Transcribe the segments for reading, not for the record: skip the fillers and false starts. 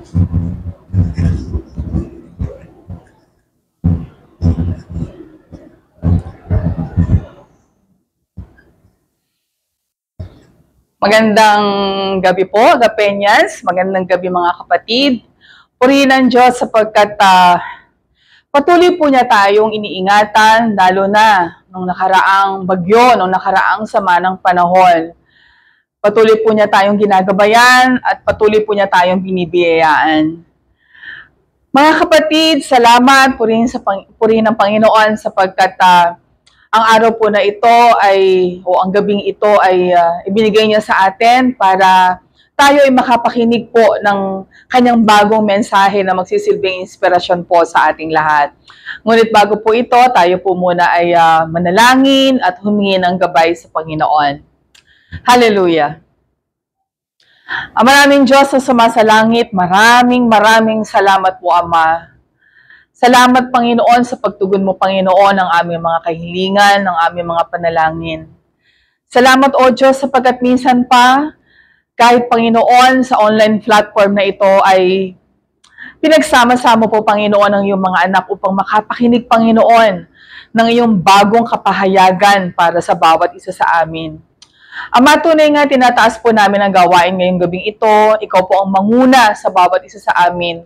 Magandang gabi po, Agapeñas. Magandang gabi mga kapatid. Purihin ang Diyos sapagkat patuloy po niya tayong iniingatan, lalo na nung nakaraang bagyo, nung nakaraang sama ng panahon. Patuloy po niya tayong ginagabayan at patuloy po niya tayong binibiyayaan. Mga kapatid, salamat, purihin ng Panginoon sapagkat ang araw po na ito ang gabing ito ay ibinigay niya sa atin para tayo ay makapakinig po ng kanyang bagong mensahe na magsisilbing inspirasyon po sa ating lahat. Ngunit bago po ito, tayo po muna ay manalangin at humingi ng gabay sa Panginoon. Hallelujah! Maraming Diyos sa sumasalangit, maraming salamat po, Ama. Salamat, Panginoon, sa pagtugon mo, Panginoon, ng aming mga kahilingan, ng aming mga panalangin. Salamat, O Diyos, sapagkat minsan pa, kahit, Panginoon, sa online platform na ito ay pinagsama-sama po, Panginoon, ang iyong mga anak upang makapakinig, Panginoon, ng iyong bagong kapahayagan para sa bawat isa sa amin. Ama, tunay nga, tinataas po namin ang gawain ngayong gabing ito. Ikaw po ang manguna sa bawat isa sa amin.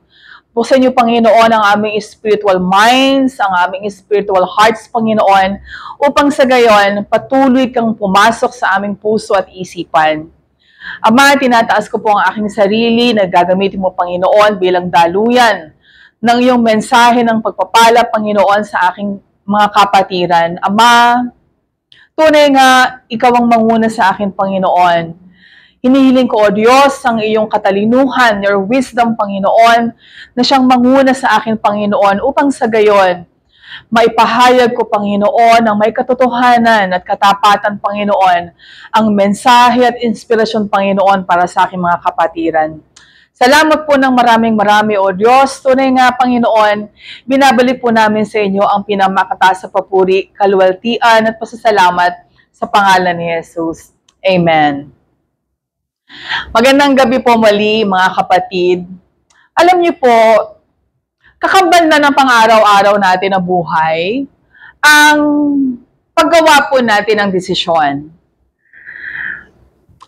Buksan niyo, Panginoon, ang aming spiritual minds, ang aming spiritual hearts, Panginoon, upang sa gayon, patuloy kang pumasok sa aming puso at isipan. Ama, tinataas ko po ang aking sarili na gagamitin mo, Panginoon, bilang daluyan ng iyong mensahe ng pagpapala, Panginoon, sa aking mga kapatiran. Ama, tunay nga, ikaw ang manguna sa akin, Panginoon. Hinihiling ko, O Diyos, ang iyong katalinuhan, your wisdom, Panginoon, na siyang manguna sa akin, Panginoon, upang sa gayon, maipahayag ko, Panginoon, ang may katotohanan at katapatan, Panginoon, ang mensahe at inspirasyon, Panginoon, para sa aking mga kapatiran. Salamat po ng marami, O Diyos. Tunay nga, Panginoon, binabalik po namin sa inyo ang pinamakataas sa papuri, kaluwalhatian at pasasalamat sa pangalan ni Jesus. Amen. Magandang gabi po muli, mga kapatid. Alam niyo po, kakambal na ng pang-araw-araw natin na buhay ang paggawa po natin ng desisyon.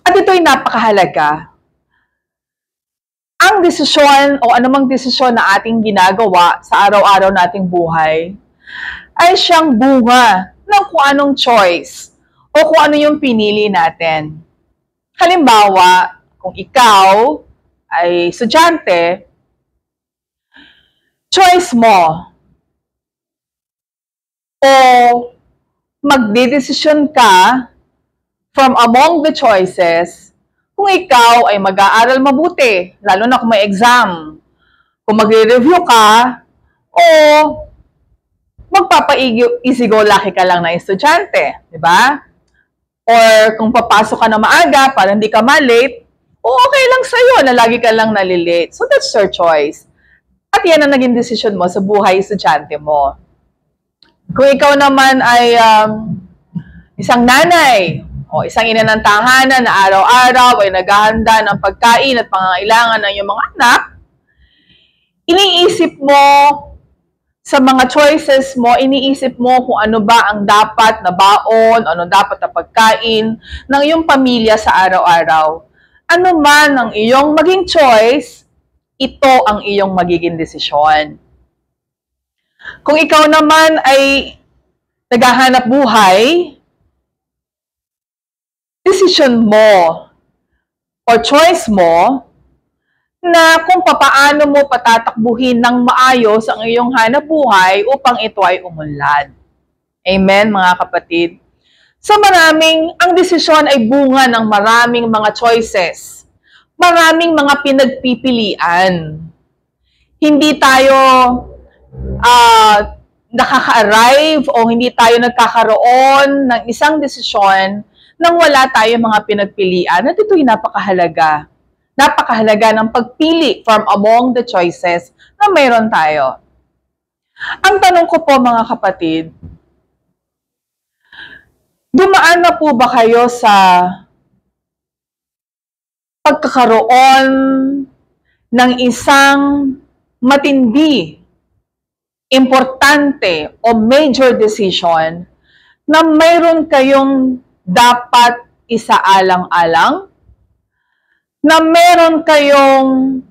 At ito'y napakahalaga. Ang desisyon o anumang desisyon na ating ginagawa sa araw-araw nating buhay ay siyang bunga ng kung anong choice o kung ano yung pinili natin. Halimbawa, kung ikaw ay estudyante, choice mo o magdedesisyon ka from among the choices kung ikaw ay mag-aaral mabuti, lalo na kung may exam, kung magre-review ka o magpapa-easy-go-lucky ka lang na estudyante, di ba? Or kung papasok ka na maaga para hindi ka ma-late, okay lang sa'yo na lagi ka lang nalilate. So that's your choice. At yan ang naging desisyon mo sa buhay estudyante mo. Kung ikaw naman ay isang nanay o isang ina ng tahanan na araw-araw ay naghahanda ng pagkain at pangangailangan ng iyong mga anak, iniisip mo sa mga choices mo, iniisip mo kung ano ba ang dapat na baon, ano dapat na pagkain ng iyong pamilya sa araw-araw. Ano man ang iyong maging choice, ito ang iyong magiging desisyon. Kung ikaw naman ay naghahanap buhay, desisyon mo o choice mo na kung papaano mo patatakbuhin ng maayos ang iyong hanap buhay upang ito ay umunlad. Amen, mga kapatid. So ang desisyon ay bunga ng maraming mga choices. Maraming mga pinagpipilian. Hindi tayo nakaka-arrive o hindi tayo nagkakaroon ng isang desisyon nang wala tayong mga pinagpilian. At ito'y napakahalaga. Napakahalaga ng pagpili from among the choices na mayroon tayo. Ang tanong ko po, mga kapatid, dumaan na po ba kayo sa pagkakaroon ng isang matindi, importante o major decision na mayroon kayong dapat isaalang-alang, na meron kayong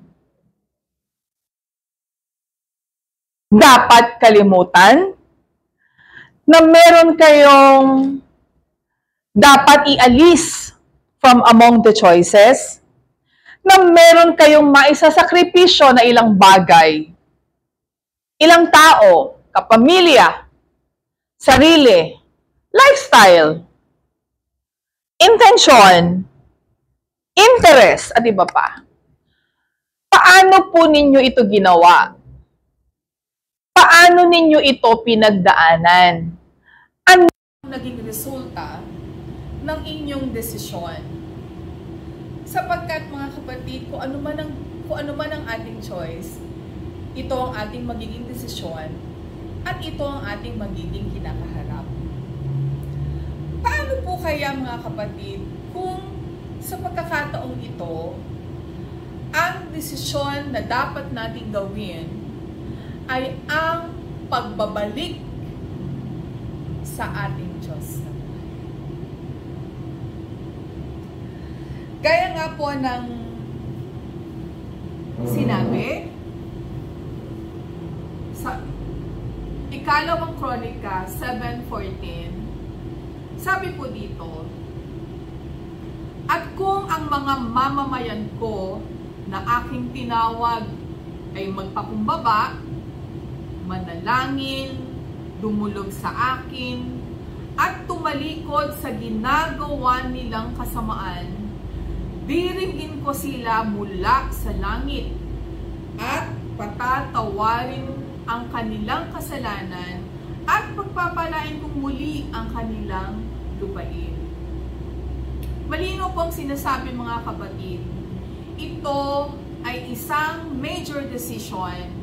dapat kalimutan, na meron kayong dapat ialis from among the choices, na meron kayong maisasakripisyo na ilang bagay, ilang tao, kapamilya, sarili, lifestyle, intention, interest, at iba pa. Paano po ninyo ito ginawa? Paano ninyo ito pinagdaanan? Ano ang naging resulta ng inyong desisyon? Sapagkat mga kapatid, kung ano man ang ating choice, ito ang ating magiging desisyon at ito ang ating magiging kinakaharap. Paano po kaya mga kapatid kung sa pagkakataong ito, ang desisyon na dapat nating gawin ay ang pagbabalik sa ating Diyos? Gaya nga po ng sinabi sa Ikalawang Kronika 7:14, sabi po dito, "At kung ang mga mamamayan ko na aking tinawag ay magpakumbaba, manalangin, dumulog sa akin, at tumalikod sa ginagawa nilang kasamaan, diringin ko sila mula sa langit at patatawarin ang kanilang kasalanan at pagpapalain kong muli ang kanilang lupain." Malino pong sinasabi mga kapatid, ito ay isang major decision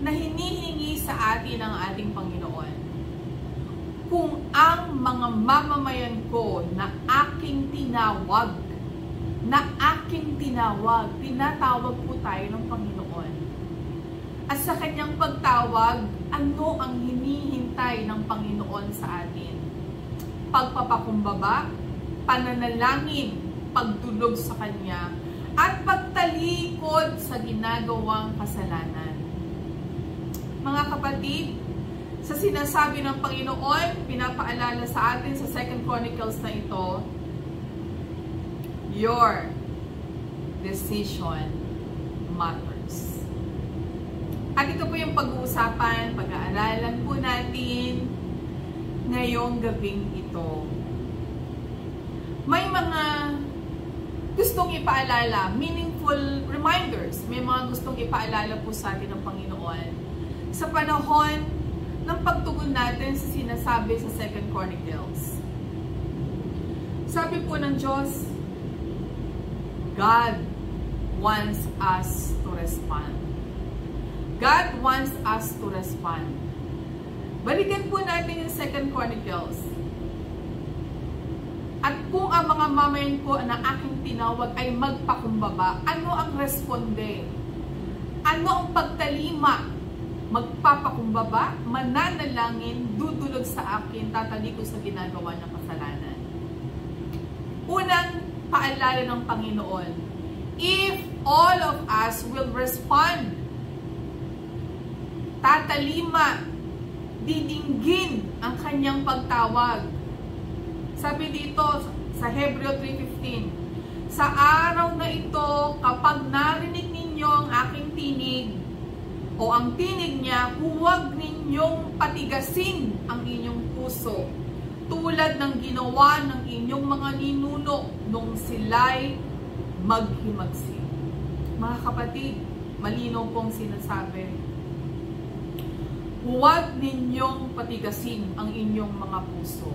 na hinihingi sa atin ng ating Panginoon. Kung ang mga mamamayan ko na aking tinawag, tinatawag po tayo ng Panginoon. At sa kanyang pagtawag, ano ang hinihintay ng Panginoon sa atin? Pagpapakumbaba, pananalangin, pagdulog sa Kanya, at pagtalikod sa ginagawang kasalanan. Mga kapatid, sa sinasabi ng Panginoon, pinapaalala sa atin sa 2 Chronicles na ito, your decision matters. At ito po yung pag-uusapan, pag-aaralan po natin ngayong gabing ito. May mga gustong ipaalala, meaningful reminders. May mga gustong ipaalala po sa atin ng Panginoon sa panahon ng pagtugon natin sa sinasabi sa 2 Chronicles. Sabi po ng Diyos, God wants us to respond. God wants us to respond. Balikan po natin yung 2 Chronicles. At kung ang mga mamayan ko na aking tinawag ay magpakumbaba, ano ang responde? Ano ang pagtalima? Magpapakumbaba, mananalangin, dudulog sa akin, tatalikod sa ginagawa ng kasalanan. Unang paalala ng Panginoon, if all of us will respond, tatalima, didinggin ang kanyang pagtawag. Sabi dito sa Hebreo 3:15, sa araw na ito, kapag narinig ninyo ang aking tinig, o ang tinig niya, huwag ninyong patigasin ang inyong puso, tulad ng ginawa ng inyong mga ninuno nung sila'y maghimagsik. Mga kapatid, malinaw pong sinasabi, huwag ninyong patigasin ang inyong mga puso.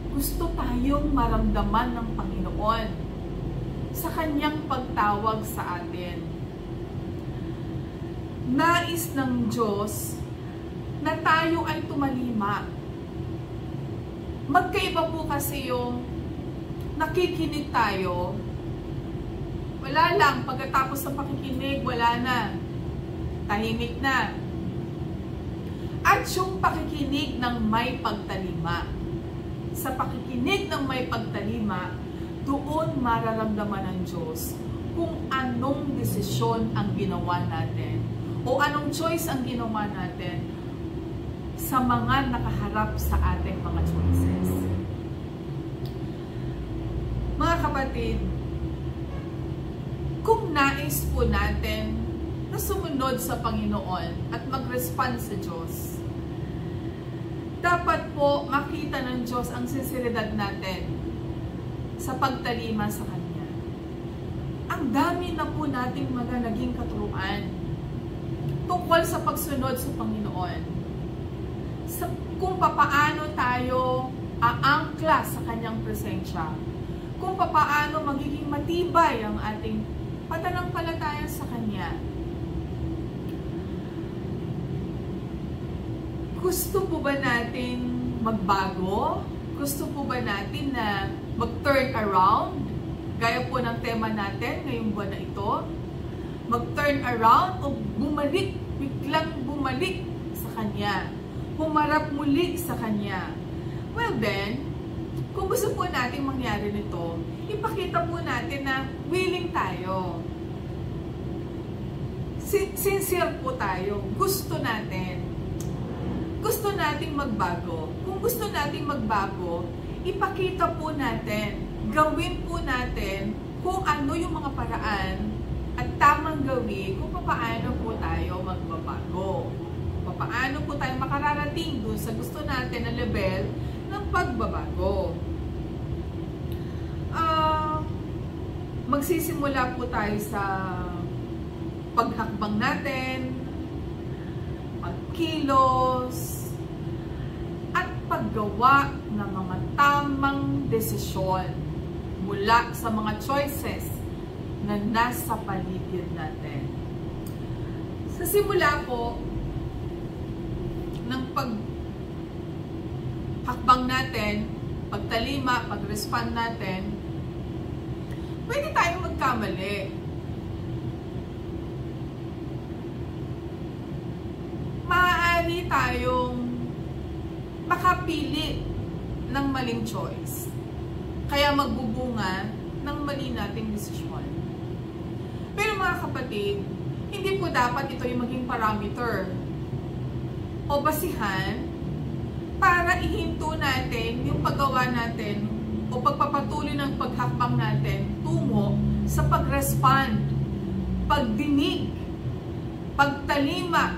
Gusto tayong maramdaman ng Panginoon sa kanyang pagtawag sa atin. Nais ng Diyos na tayo ay tumalima. Magkaiba po kasi yung nakikinig tayo. Wala lang, pagkatapos ng pakikinig, wala na. Tahimik na. At yung pakikinig ng may pagtalima. Sa pakikinig ng may pagtalima, doon mararamdaman ng Diyos kung anong desisyon ang ginawa natin o anong choice ang ginawa natin sa mga nakaharap sa ating mga choices. Mga kapatid, kung nais po natin na sumunod sa Panginoon at mag-respond sa Diyos, dapat po makita ng Diyos ang sinseridad natin sa pagtalima sa Kanya. Ang dami na po nating mga naging katuruan tungkol sa pagsunod sa Panginoon. Kung papaano tayo aangkla sa Kanyang presensya. Kung papaano magiging matibay ang ating pananampalataya sa Kanya. Gusto po ba natin magbago? Gusto po ba natin na mag-turn around? Gaya po ng tema natin ngayong buwan na ito. Mag-turn around o bumalik, biglang bumalik sa Kanya. Humarap muli sa Kanya. Well then, kung gusto po natin mangyari nito, ipakita po natin na willing tayo. Sincere po tayo. Gusto natin. Gusto nating magbago. Kung gusto nating magbago, ipakita po natin, gawin po natin kung ano yung mga paraan at tamang gawin kung paano po tayo magbabago. Kung paano po tayo makararating dun sa gusto natin na level ng pagbabago. Magsisimula po tayo sa paghakbang natin, pagkilos, at paggawa ng mga tamang desisyon mula sa mga choices na nasa paligid natin. Sa simula po ng paghakbang natin, pagtalima, pag-respond natin, pwede tayong magkamali. Maaari tayong makapili ng maling choice. Kaya magbubunga ng mali nating desisyon. Pero mga kapatid, hindi po dapat ito yung maging parameter o basihan para ihinto natin yung paggawa natin o pagpapatuloy ng paghakbang natin tungo sa pag-respond, pagdinig, pagtalima,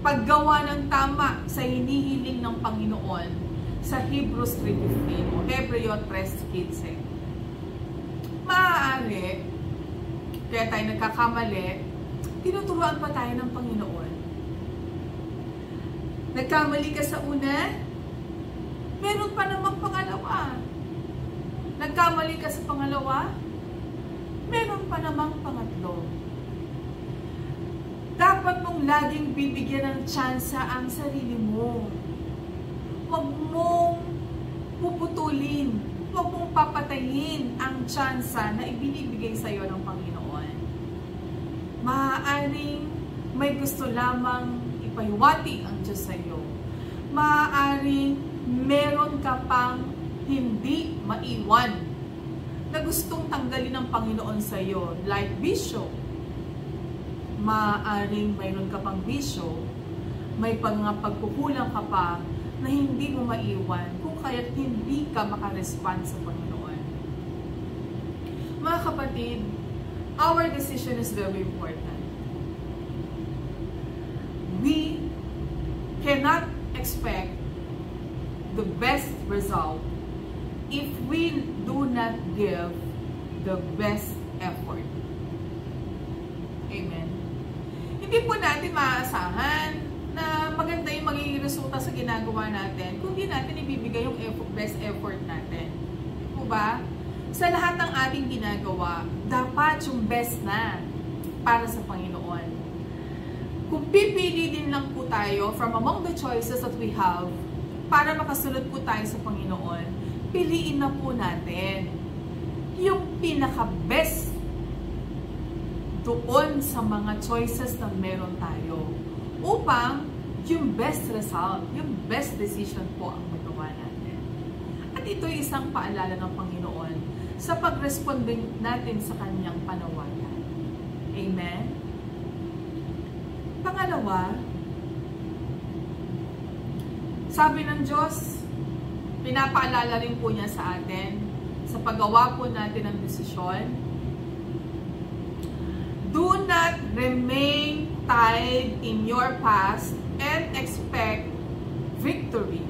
paggawa ng tama sa hinihiling ng Panginoon sa Hebrews 3:15 o Hebreo 3:15. Maaari, kaya tayo nagkakamali, tinuturuan pa tayo ng Panginoon. Nagkamali ka sa una, meron pa namang pangalawa. Nagkamali ka sa pangalawa, meron pa namang pangatlo. Dapat mong laging bibigyan ng tsansa ang sarili mo. Huwag mong puputulin, huwag mong papatayin ang tsansa na ibinibigay sa iyo ng Panginoon. Maaaring may gusto lamang ipayuwati ang Diyos sa iyo. Maaaring meron ka pang hindi maiwan na gustong tanggalin ng Panginoon sa iyo, like bisyo. Maaaring mayroon ka pang bisyo, may pagkukulang ka pa na hindi mo maiwan kung kaya't hindi ka makarespond sa Panginoon. Mga kapatid, our decision is very important. We cannot expect the best result if we do not give the best effort. Amen. Hindi po natin maaasahan na maganda yung magiging resulta sa ginagawa natin kung di natin ibibigay yung best effort natin. Di po ba? Sa lahat ng ating ginagawa, dapat yung best na para sa Panginoon. Kung pipili din lang po tayo from among the choices that we have para makasunod po tayo sa Panginoon, piliin na po natin yung pinaka-best doon sa mga choices na meron tayo upang yung best result, yung best decision po ang magawa natin. At ito'y isang paalala ng Panginoon sa pag-responde natin sa Kanyang panawagan. Amen? Pangalawa, sabi ng Diyos, pinapaalala rin po niya sa atin sa paggawa po natin ng desisyon. Do not remain tied in your past and expect victory.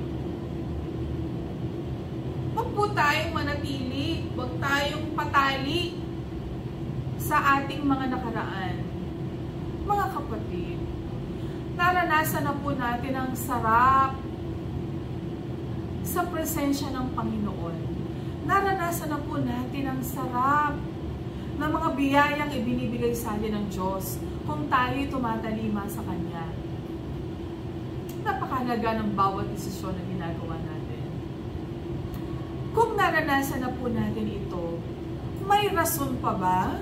Huwag po tayong manatili, huwag tayong patali sa ating mga nakaraan. Mga kapatid, naranasan na po natin ang sarap sa presensya ng Panginoon. Naranasan na po natin ang sarap na mga biyayang ibinibigay sa atin ng Diyos kung tayo'y tumatalima sa Kanya. Napakahalaga ng bawat desisyon na ginagawa natin. Kung naranasan na po natin ito, may rason pa ba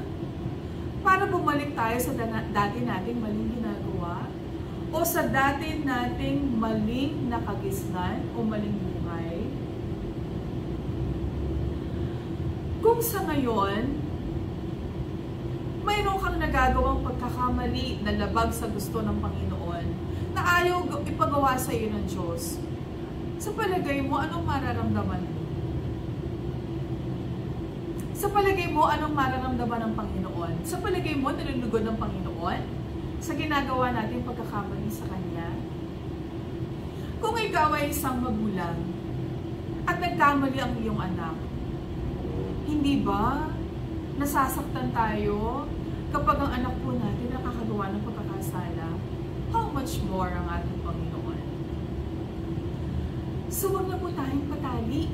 para bumalik tayo sa dati nating maling ginagawa? O sa dati nating maling nakagisnan o maling buhay? Kung sa ngayon, mayroon kang nagagawang pagkakamali na labag sa gusto ng Panginoon na ayaw ipagawa sa iyo ng Diyos, sa palagay mo, anong mararamdaman mo? Sa palagay mo, anong mararamdaman ng Panginoon? Sa palagay mo, nalulugod ng Panginoon sa ginagawa natin pagkakamali sa Kanya? Kung ikaw ay isang magulang at nagkamali ang iyong anak, hindi ba nasasaktan tayo kapag ang anak po natin nakakagawa ng pagkakasala? How much more ang ating Panginoon? So, huwag na po tayong patali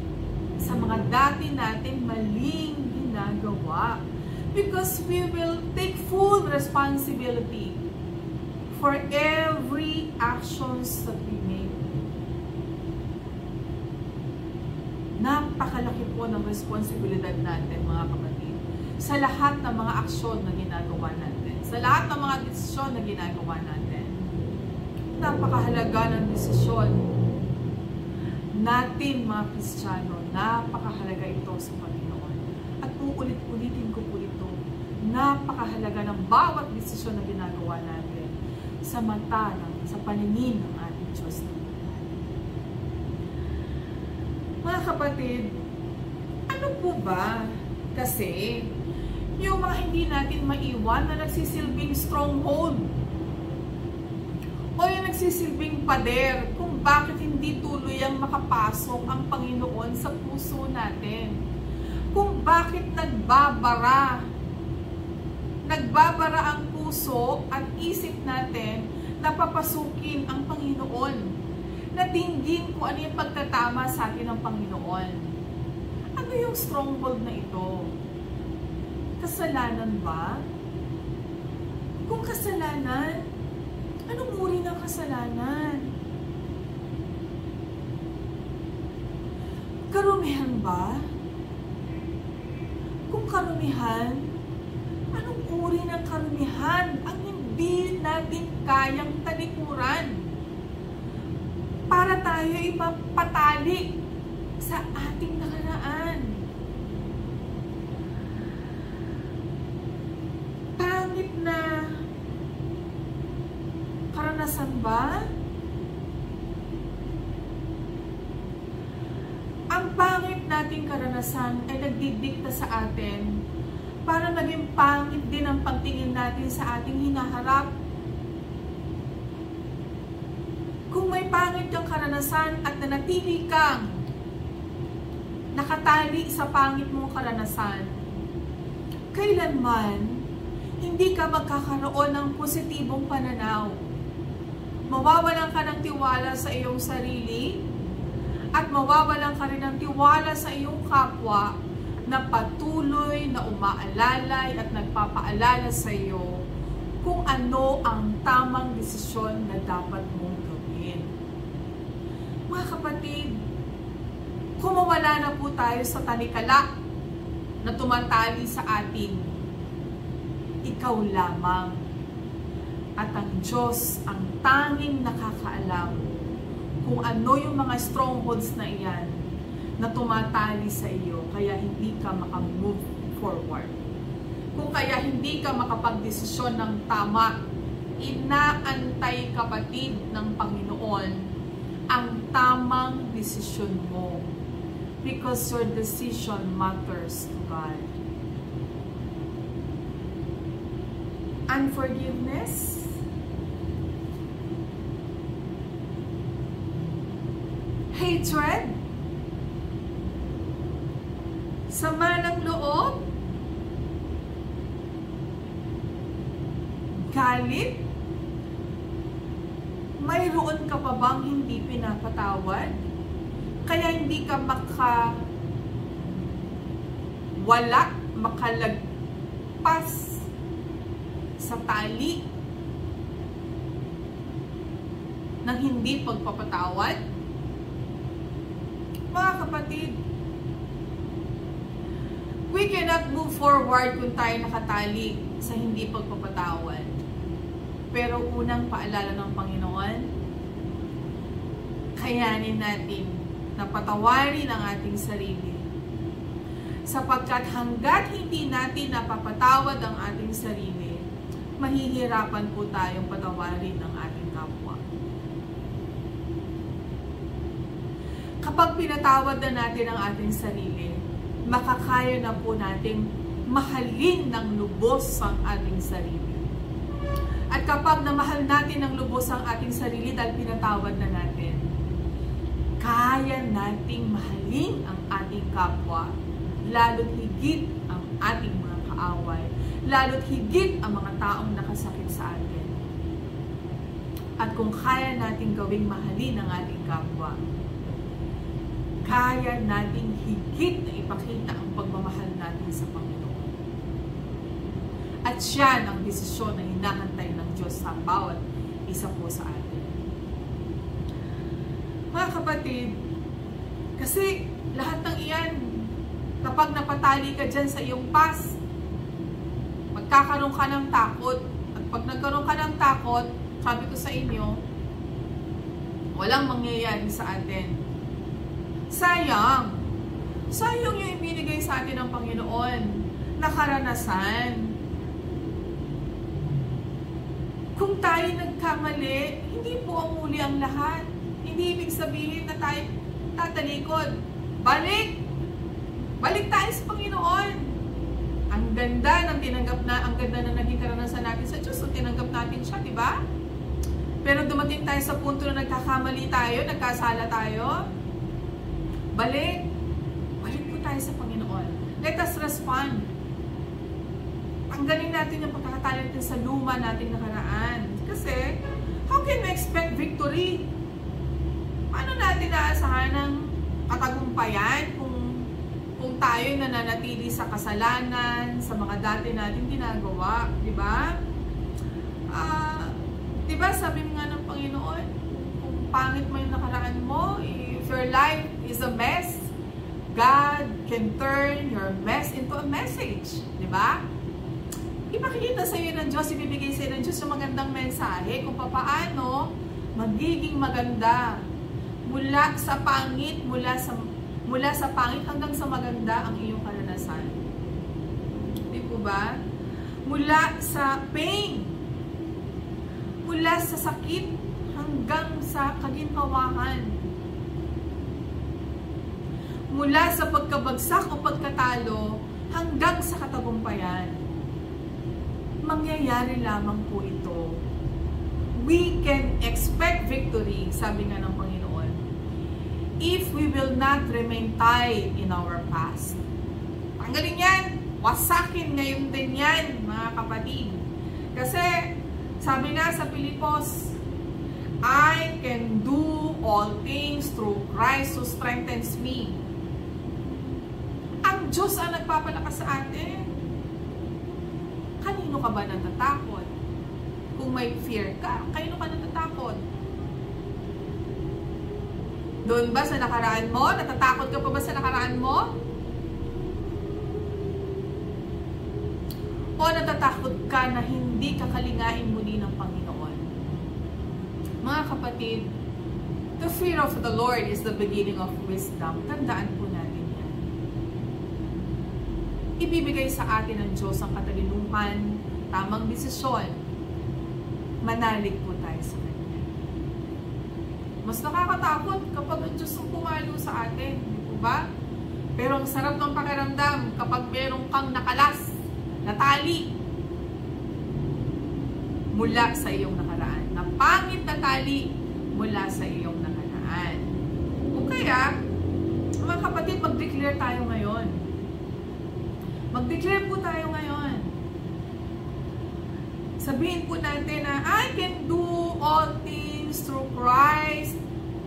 sa mga dati nating maling ginagawa, because we will take full responsibility for every actions that we make. Napakalaki po ng responsibilidad natin, mga kapatid, sa lahat ng mga aksyon na ginagawa natin, sa lahat ng mga desisyon na ginagawa natin. Napakahalaga ng desisyon natin, mga Kristiyano. Napakahalaga ito sa Panginoon. At uulit-ulitin ko po ito. Napakahalaga ng bawat desisyon na ginagawa natin sa mata, sa paningin ng ating Diyos. Mga kapatid, ano po ba kasi yung mga hindi natin maiwan na nagsisilbing stronghold o yung nagsisilbing pader kung bakit hindi tuluyang makapasok ang Panginoon sa puso natin? Kung bakit nagbabara ang puso at isip natin na papasukin ang Panginoon, na dinggin kung ano yung pagtatama sa atin ng Panginoon. Ano yung stronghold na ito? Kasalanan ba? Kung kasalanan, anong uri ng kasalanan? Karumihan ba? Kung karumihan, anong uri ng karumihan ang hindi natin kayang talikuran para tayo ipapatali sa ating nakaraan? Pangit na karanasan ba? Ang pangit nating karanasan ay nagdidikta sa atin para maging pangit din ang pagtingin natin sa ating hinaharap. Kung may pangit kang karanasan at nanatili kang nakatali sa pangit mong karanasan, kailanman hindi ka magkakaroon ng positibong pananaw. Mawawalan ka ng tiwala sa iyong sarili at mawawalan ka rin ng tiwala sa iyong kapwa na patuloy na umaalalay at nagpapaalala sa iyo kung ano ang tamang desisyon na dapat mong gawin. Mga kapatid, kung mawala na po tayo sa tanikala na tumatali sa atin, ikaw lamang. At ang Diyos ang tanging nakakaalam kung ano yung mga strongholds na iyan na tumatali sa iyo, kaya hindi ka makamove forward. Kung kaya hindi ka makapagdesisyon ng tama, inaantay, kapatid ng Panginoon, ang tamang desisyon mo. Because your decision matters to God. Unforgiveness, hatred, sama ng loob, galit, mayroon ka pa bang hindi pinapatawad? Kaya hindi ka makalagpas sa tali ng hindi pagpapatawad? Mga kapatid, we cannot move forward kung tayo nakatali sa hindi pagpapatawad. Pero unang paalala ng Panginoon, kayanin natin na patawarin ang ating sarili. Sapagkat hanggat hindi natin napapatawad ang ating sarili, mahihirapan po tayong patawarin ang ating kapwa. Kapag pinatawad na natin ang ating sarili, makakaya na po natin mahalin ng lubos ang ating sarili. At kapag namahal natin ng lubos ang ating sarili dahil pinatawad na natin, kaya nating mahalin ang ating kapwa, lalo't higit ang ating mga kaaway, lalo't higit ang mga taong nakasakit sa atin. At kung kaya nating gawing mahalin ang ating kapwa, kaya nating higit na ipakita ang pagmamahal natin sa Panginoon. At siya ang desisyon na hinahantay ng Diyos sa bawat isa po sa atin. Mga kapatid, kasi lahat ng iyan, kapag napatali ka dyan sa iyong past, magkakaroon ka ng takot. At pag nagkaroon ka ng takot, sabi ko sa inyo, walang mangyayari sa atin. Sayang. Sayang yung ibinigay sa atin ng Panginoon na karanasan. Kung tayo nagkamali, hindi po ang muli ang lahat. Hindi ibig sabihin na tayo tatalikod. Balik! Balik tayo sa Panginoon. Ang ganda ng tinanggap na, ang ganda na naging karanasan natin sa Diyos, so tinanggap natin siya, di ba? Pero dumating tayo sa punto na nagkakamali tayo, nagkasala tayo. Balik! Balik po tayo sa Panginoon. Let us respond. Tanggalin natin yung pagkakatali natin sa luma nating nakaraan. Kasi, how can we expect victory? Paano natin naasahan ng katagumpayan kung tayo nananatili sa kasalanan, sa mga dati natin ginagawa, di ba? Di ba sabi nga ng Panginoon, kung pangit mo yung nakaraan mo, if your life is a mess, God can turn your mess into a message, di ba? Ipakikita sa iyo ng Diyos, ibibigay sa iyo ng Diyos yung magandang mensahe kung paano magiging maganda mula sa pangit, mula sa pangit hanggang sa maganda ang iyong karanasan. Di po ba? Mula sa pain, mula sa sakit hanggang sa kaginhawahan. Mula sa pagkabagsak o pagkatalo hanggang sa katagumpayan. Mangyayari lamang po ito. We can expect victory, sabi nga ng Panginoon, if we will not remain tied in our past. Tanggalin yan, wasakin ngayon din yan, mga kapatid. Kasi, sabi nga sa Pilipos, I can do all things through Christ who strengthens me. Ang Diyos ang nagpapalakas sa atin. Kanino ka ba natatakot? Kung may fear ka, kanino ka natatakot? Doon ba sa nakaraan mo? Natatakot ka pa ba sa nakaraan mo? O natatakot ka na hindi kakalingain muli ng Panginoon? Mga kapatid, the fear of the Lord is the beginning of wisdom. Tandaan po natin yan. Ibibigay sa atin ng Diyos ang katalinuhan, tamang desisyon. Manalig po tayo sa Kanya. Mas nakakatakot kapag ang Diyos ang pumalo sa atin. Hindi po ba? Pero ang sarap ng pakiramdam kapag meron kang nakalas na tali mula sa iyong nakaraan. Na pangit na tali mula sa iyong nakaraan. O kaya, mga kapatid, mag-declare tayo ngayon. Mag-declare po tayo ngayon. Sabihin po natin na, I can do all things through Christ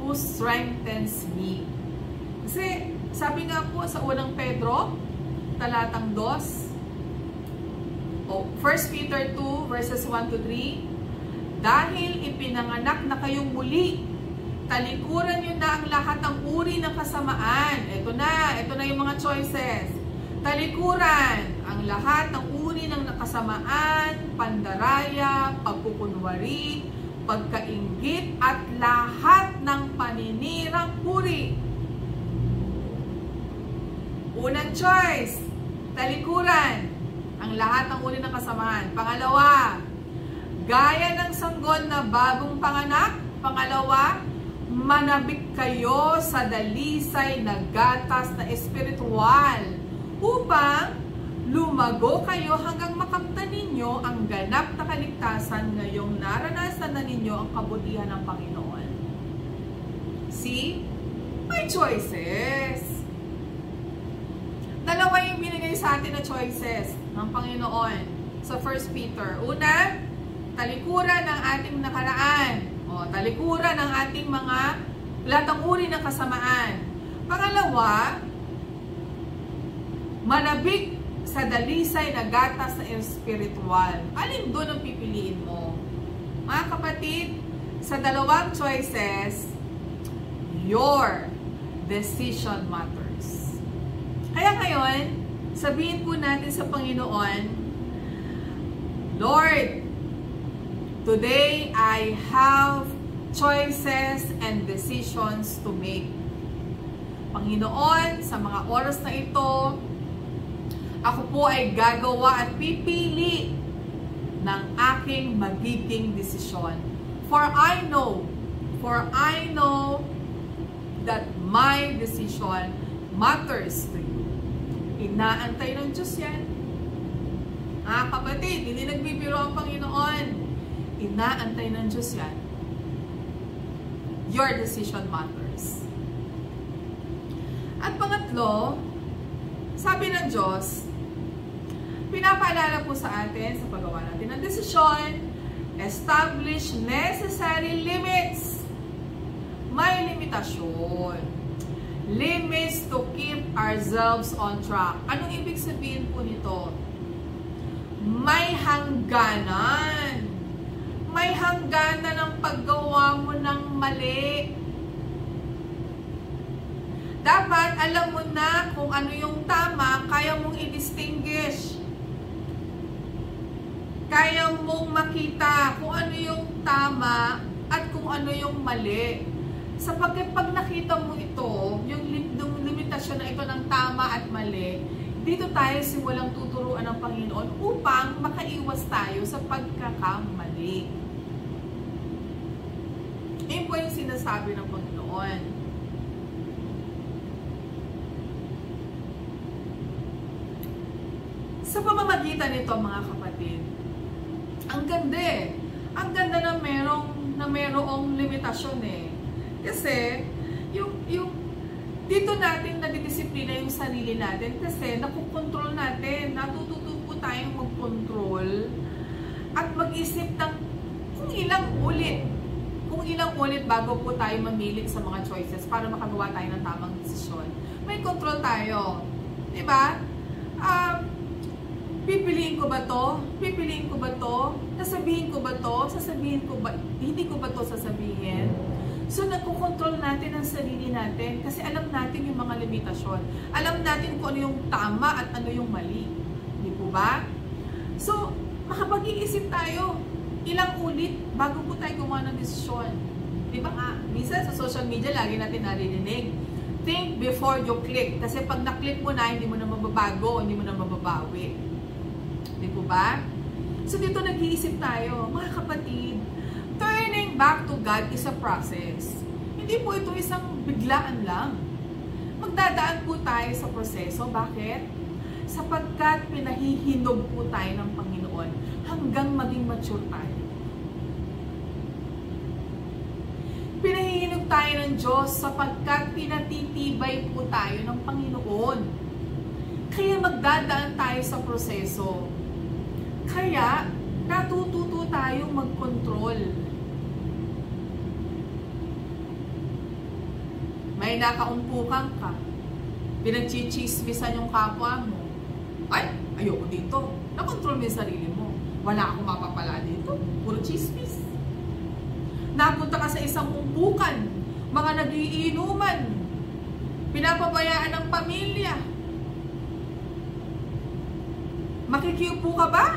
who strengthens me. Kasi, sabi nga po sa unang Pedro, talatang 2, 1 Peter 2, verses 1 to 3, dahil ipinanganak na kayong muli, talikuran nyo na ang lahat ng uri ng kasamaan. Ito na yung mga choices. Talikuran ang lahat ng uri ng kasamaan, pandaraya, pagkukunwari, pagkainggit, at lahat ng paninirang uri. Unang choice, talikuran ang lahat ng uri ng kasamaan. Pangalawa, gaya ng sanggol na bagong panganak. Pangalawa, manabik kayo sa dalisay na gatas na espiritual upang lumago kayo hanggang makamtan ninyo ang ganap na kaligtasan ngayong naranasan na ninyo ang kabutihan ng Panginoon. See? May choices. Dalawa yung binigay sa atin na choices ng Panginoon sa 1 Peter. Una, talikuran ng ating nakaraan. O, talikuran ng ating mga latang uri ng kasamaan. Pangalawa, manabik sa dalisay na gatas na espiritual. Alin doon ang pipiliin mo? Mga kapatid, sa dalawang choices, your decision matters. Kaya ngayon, sabihin po natin sa Panginoon, Lord, today I have choices and decisions to make. Panginoon, sa mga oras na ito, ako po ay gagawa at pipili ng aking magiging desisyon. For I know that my decision matters to you. Inaantay ng Diyos yan. Kapatid, hindi nagbibiro ang Panginoon. Inaantay ng Diyos yan. Your decision matters. At pangatlo, sabi ng Diyos, pinapaalala po sa atin sa paggawa natin ng desisyon, establish necessary limits. May limitasyon. Limits to keep ourselves on track. Anong ibig sabihin po nito? May hangganan. May hangganan ng paggawa mo ng mali. Dapat alam mo na kung ano yung tama, kaya mong i-distinguish. Kaya mong makita kung ano yung tama at kung ano yung mali. Sapagkat pag nakita mo ito, yung limitasyon na ito ng tama at mali, dito tayo simulang tuturuan ng Panginoon upang makaiwas tayo sa pagkakamali. Yun po yung sinasabi ng Panginoon. Sa pamamagitan nito, mga kapatid, ang ganda eh. Ang ganda na merong limitasyon eh. Kasi, dito natin nadidisiplina yung sarili natin kasi nakukontrol natin, natututo po tayong mag-control at mag-isip ng kung ilang ulit bago po tayo mamili sa mga choices para makagawa tayo ng tamang desisyon. May control tayo. Diba? Pipiliin ko ba to? Pipiliin ko ba to? Sasabihin ko ba to? Sasabihin ko ba? Hindi ko ba to sasabihin? So, nagkukontrol natin ang sarili natin kasi alam natin yung mga limitasyon. Alam natin kung ano yung tama at ano yung mali. Hindi po ba? So, makapag-iisip tayo ilang ulit bago po tayo gumawa ng desisyon. Di ba nga? Minsan sa social media, lagi natin naririnig. Think before you click. Kasi pag na-click mo na, hindi mo na mababago, hindi mo na mababawi. Di po ba? So, dito nag-iisip tayo, mga kapatid, turning back to God is a process. Hindi po ito isang biglaan lang. Magdadaan po tayo sa proseso. Bakit? Sapagkat pinahihinog po tayo ng Panginoon hanggang maging mature tayo. Pinahihinog tayo ng Diyos sapagkat pinatitibay po tayo ng Panginoon. Kaya magdadaan tayo sa proseso. Kaya natututo tayong mag-control. May nakaumpukan ka. Pinagchichismisan yung kapwa mo. Ay, ayoko dito. Nakontrol mo yung sarili mo. Wala akong mapapala dito. Puro chismis. Napunta ka sa isang umpukan. Mga nagiinuman. Pinapabayaan ng pamilya. Makikiupo ka ba?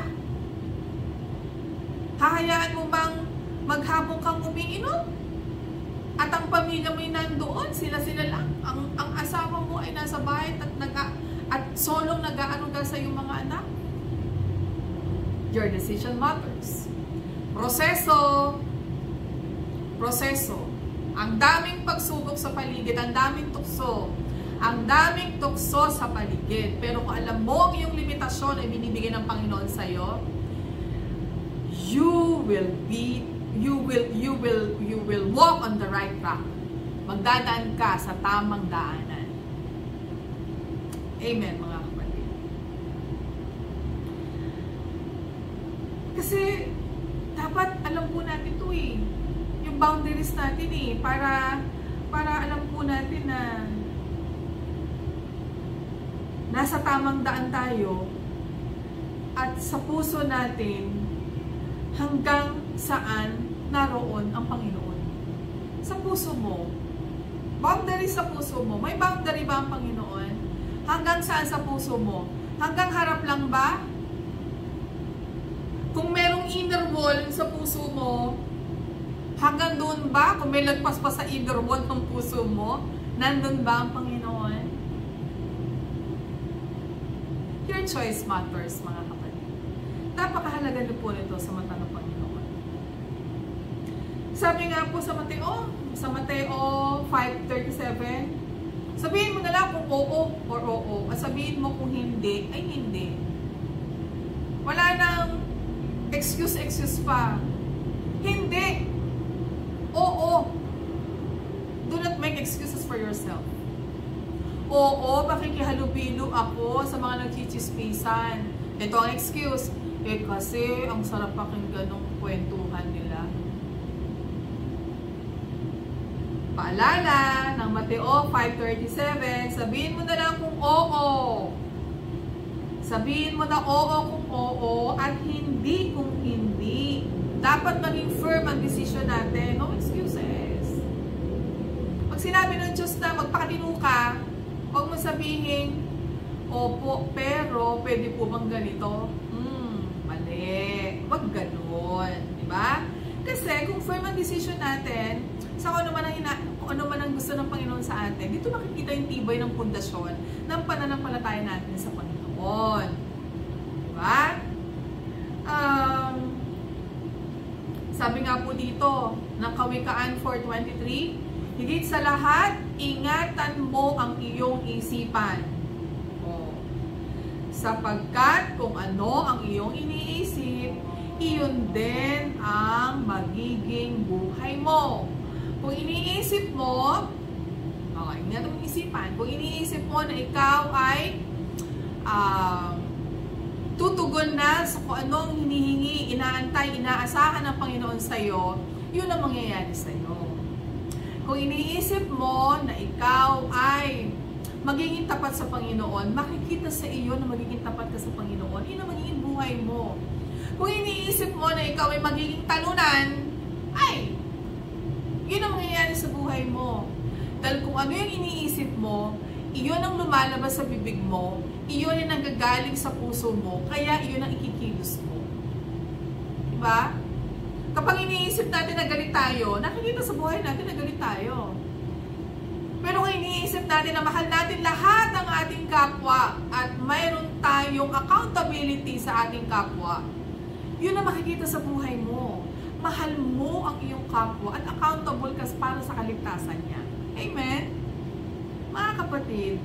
Hahayaan mo bang maghapon kang umiinom? At ang pamilya mo ay nandoon, sila-sila lang. Ang asawa mo ay nasa bahay at solong nag-aaruga sa iyong mga anak. Your decision matters. Proseso. Ang daming pagsubok sa paligid, ang daming tukso. Ang daming tukso sa paligid. Pero kung alam mo ang iyong limitasyon ay binibigay ng Panginoon sa iyo, you will walk on the right track. Magdadaan ka sa tamang daanan. Amen, mga kapatid. Kasi dapat alam po natin ito yung boundaries natin para alam po natin na nasa tamang daan tayo at sa puso natin hanggang saan naroon ang Panginoon. Sa puso mo. Boundary sa puso mo. May boundary ba ang Panginoon? Hanggang saan sa puso mo? Hanggang harap lang ba? Kung merong inner wall sa puso mo, hanggang doon ba? Kung may lagpas pa sa inner wall ng puso mo, nandun ba ang Panginoon? Your choice matters, mga kapatid. Napakahalaga na po nito sa mata ng Panginoon. Sabi nga po sa Mateo 5:37, sabihin mo na lang kung oo or oo. At sabihin mo kung hindi, ay hindi. Wala nang excuse pa. Hindi. Oo. Do not make excuses for yourself. Oo, makikihalubilo ako sa mga nagchichismisan. Ito ang excuse. Kasi ang sarap pakinggan ng kwentuhan nila. Paalala ng Mateo 5:37, sabihin mo na lang kung oo. Sabihin mo na oo kung oo at hindi kung hindi. Dapat maging firm ang decision natin. No excuses. Pag sinabi ng Diyos na magpakatino ka, huwag mo sabihin, opo, pero pwede po bang ganito? Mali. Huwag ganon. Diba? Kasi kung firm ang decision natin, sa kung ano man ang gusto ng Panginoon sa atin, dito makikita yung tibay ng pundasyon ng pananampalataya natin sa Panginoon. Diba? Sabi nga po dito, ng Kawikaan 4:23, higit sa lahat, ingatan mo ang iyong isipan. Sapagkat kung ano ang iyong iniisip, iyon din ang magiging buhay mo. Kung iniisip mo, ingatan mo isipan, kung iniisip mo na ikaw ay tutugon na sa kung anong hinihingi, inaantay, inaasahan ng Panginoon sa iyo, yun ang mangyayari sa iyo. Kung iniisip mo na ikaw ay magiging tapat sa Panginoon, makikita sa iyo na magiging tapat ka sa Panginoon, yun ang magiging buhay mo. Kung iniisip mo na ikaw ay magiging talunan, ay, yun ang mangyayari sa buhay mo. Dahil kung ano yung iniisip mo, iyon ang lumalabas sa bibig mo, iyon ang nanggagaling sa puso mo, kaya iyon ang ikikilos ba? Kapag iniisip natin na galit tayo, nakikita sa buhay natin na galit tayo. Pero kung iniisip natin na mahal natin lahat ng ating kapwa at mayroon tayong accountability sa ating kapwa, yun ang makikita sa buhay mo. Mahal mo ang iyong kapwa at accountable ka para sa kaligtasan niya. Amen? Mga kapatid,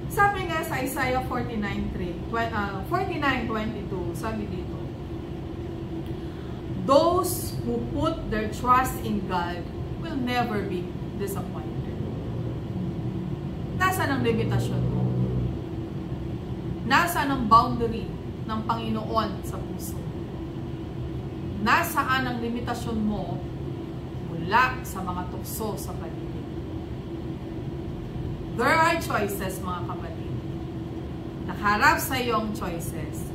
sabi nga sa Isaiah 49:22, sabi dito, those who put their trust in God will never be disappointed. Nasaan ang limitasyon mo? Nasaan ang boundary ng Panginoon sa puso? Nasaan ang limitasyon mo mula sa mga tukso sa paligid? There are choices, mga kapatid. Nakaharap sa iyong choices.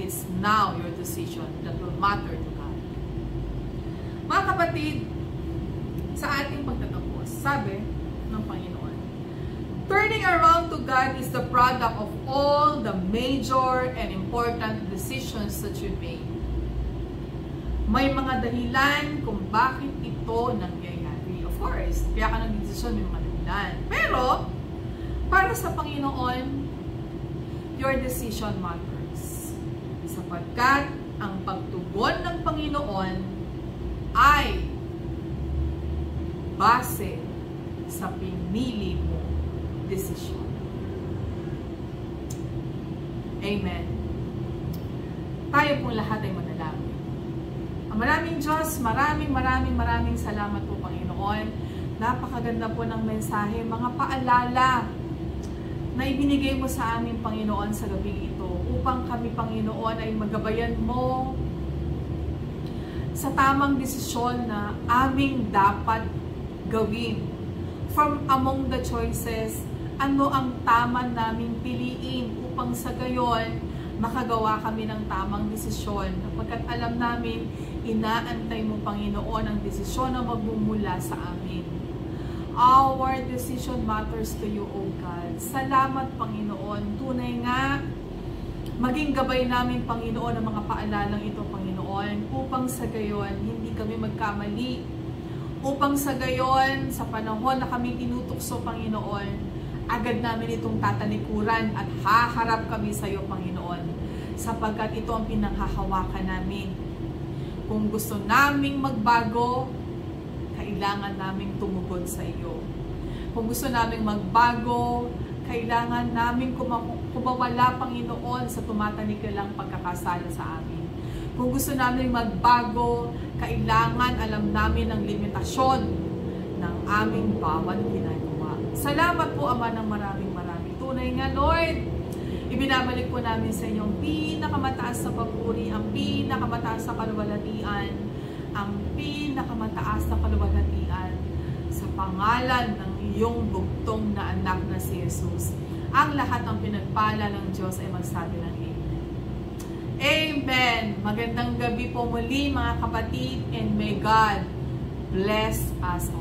It's now your decision that will matter to God. Mga kapatid, sa ating pagtatapos, sabi ng Panginoon, turning around to God is the product of all the major and important decisions that you made. May mga dahilan kung bakit ito nangyayari. Of course, kaya ka nag-desisyon, may mga dahilan. Pero, para sa Panginoon, your decision matters. Sapagkat ang pagtugon ng Panginoon ay base sa pinili mo desisyon. Amen. Tayo pong lahat ay manalangin. Ang maraming Diyos, maraming salamat po, Panginoon. Napakaganda po ng mensahe, mga paalala na ibinigay mo sa amin, Panginoon, sa gabi ito, upang kami, Panginoon, ay magabayan mo sa tamang desisyon na aming dapat gawin. From among the choices, ano ang tama naming piliin upang sa gayon makagawa kami ng tamang desisyon. Kapagkat alam namin, inaantay mo, Panginoon, ang desisyon na magmumula sa amin. Our decision matters to you, O God. Salamat, Panginoon. Tunay nga, maging gabay namin, Panginoon, ang mga paalalang ito, Panginoon, upang sa gayon, hindi kami magkamali. Upang sa gayon, sa panahon na kami tinutukso, Panginoon, agad namin itong tatalikuran at haharap kami sa iyo, Panginoon, sapagkat ito ang pinanghahawakan namin. Kung gusto naming magbago, kailangan naming tumugod sa iyo. Kung gusto naming magbago, kailangan naming kumawala, Panginoon, sa tumatanikilang pagkakasala sa amin. Kung gusto naming magbago, kailangan alam namin ang limitasyon ng aming bawat ginagawa. Salamat po, Ama, ng maraming. Tunay nga, Lord, ibinabalik po namin sa inyong pinakamataas na papuri, ang pinakamataas na kaluwalhatian, ang pinakamataas na kaluwalhatian sa pangalan ng iyong bugtong na anak na si Jesus. Ang lahat ng pinagpala ng Diyos ay magsabi ng Amen. Amen! Magandang gabi po muli, mga kapatid, and may God bless us all.